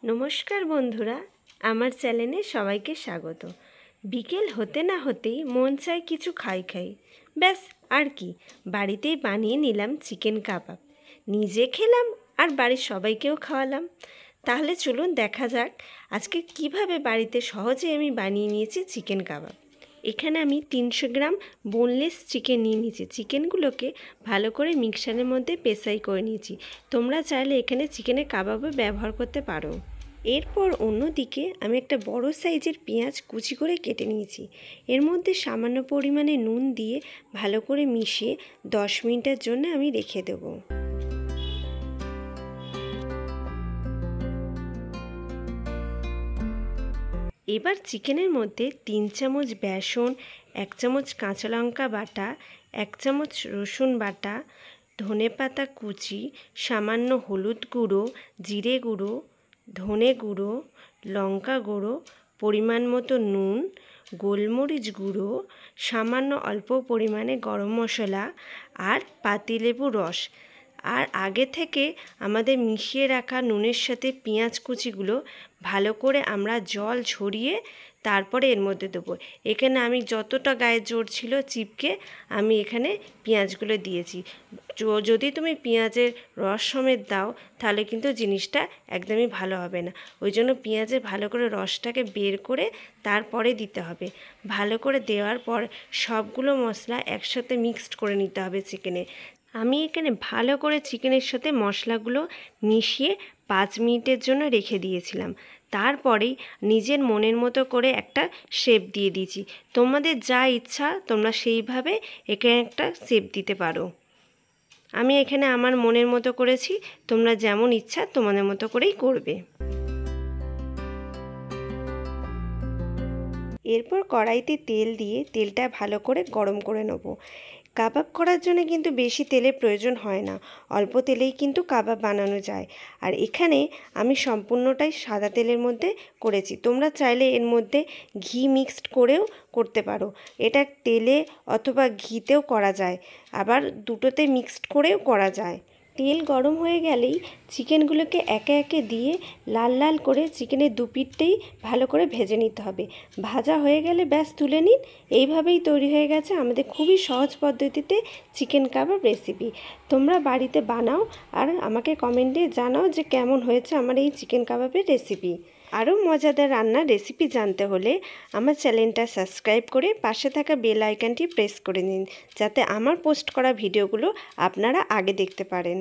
নমস্কার বন্ধুরা, আমার চ্যানেলে সবাইকে স্বাগত। বিকেল হতে না হতেই মন চায় কিছু খাই। ব্যাস আর কি, বাড়িতেই বানিয়ে নিলাম চিকেন কাবাব। নিজে খেলাম আর বাড়ির সবাইকেও খাওয়ালাম। তাহলে চলুন দেখা যাক আজকে কিভাবে বাড়িতে সহজে আমি বানিয়ে নিয়েছি চিকেন কাবাব। এখানে আমি 300 গ্রাম বোনলেস চিকেন নিয়ে নিয়েছি। চিকেনগুলোকে ভালো করে মিক্সারের মধ্যে পেশাই করে নিয়েছি। তোমরা চাইলে এখানে চিকেনের কাবাবও ব্যবহার করতে পারো। এরপর অন্যদিকে আমি একটা বড় সাইজের পেঁয়াজ কুচি করে কেটে নিয়েছি। এর মধ্যে সামান্য পরিমাণে নুন দিয়ে ভালো করে মিশিয়ে 10 মিনিটের জন্য আমি রেখে দেব। এবার চিকেনের মধ্যে 3 চামচ বেসন, 1 চামচ কাঁচা লঙ্কা বাটা, 1 চামচ রসুন বাটা, ধনেপাতা কুচি, সামান্য হলুদ গুঁড়ো, জিরে গুঁড়ো, ধনে গুঁড়ো, লঙ্কা গুঁড়ো, পরিমাণ মতো নুন, গোলমরিচ গুঁড়ো, সামান্য অল্প পরিমাণে গরম মশলা আর পাতিলেবুর রস। আর আগে থেকে আমাদের মিশিয়ে রাখা নুনের সাথে পেঁয়াজ কুচিগুলো ভালো করে আমরা জল ঝরিয়ে তারপরে এর মধ্যে দেবো। এখানে আমি যতটা গায়ে জোর ছিল চিপকে আমি এখানে পেঁয়াজগুলো দিয়েছি। যদি তুমি পেঁয়াজের রস সমেত দাও তাহলে কিন্তু জিনিসটা একদমই ভালো হবে না। ওই জন্য পেঁয়াজের ভালো করে রসটাকে বের করে তারপরে দিতে হবে। ভালো করে দেওয়ার পর সবগুলো মশলা একসাথে মিক্সড করে নিতে হবে চিকেনে। আমি এখানে ভালো করে চিকেনের সাথে মশলাগুলো মিশিয়ে 5 মিনিটের জন্য রেখে দিয়েছিলাম। তারপরেই নিজের মনের মতো করে একটা শেপ দিয়ে দিয়েছি। তোমাদের যা ইচ্ছা তোমরা সেইভাবে এখানে একটা শেপ দিতে পারো। আমি এখানে আমার মনের মতো করেছি, তোমরা যেমন ইচ্ছা তোমাদের মতো করেই করবে। এরপর কড়াইতে তেল দিয়ে তেলটা ভালো করে গরম করে নেব। কাবাব করার জন্য কিন্তু বেশি তেলের প্রয়োজন হয় না, অল্প তেলেই কিন্তু কাবাব বানানো যায়। আর এখানে আমি সম্পূর্ণটাই সাদা তেলের মধ্যে করেছি। তোমরা চাইলে এর মধ্যে ঘি মিক্সড করেও করতে পারো। এটা তেলে অথবা ঘিতেও করা যায়, আবার দুটোতে মিক্সড করেও করা যায়। তেল গরম হয়ে গেলেই চিকেনগুলোকে একে একে দিয়ে লাল লাল করে চিকেনের দুপিঠটাই ভালো করে ভেজে নিতে হবে। ভাজা হয়ে গেলে ব্যাস তুলে নিন। এইভাবেই তৈরি হয়ে গেছে আমাদের খুবই সহজ পদ্ধতিতে চিকেন কাবাব রেসিপি। তোমরা বাড়িতে বানাও আর আমাকে কমেন্টে জানাও যে কেমন হয়েছে আমার এই চিকেন কাবাবের রেসিপি। আরও মজাদার রান্নার রেসিপি জানতে হলে আমার চ্যানেলটা সাবস্ক্রাইব করে পাশে থাকা বেল আইকনটি প্রেস করে নিন, যাতে আমার পোস্ট করা ভিডিওগুলো আপনারা আগে দেখতে পারেন।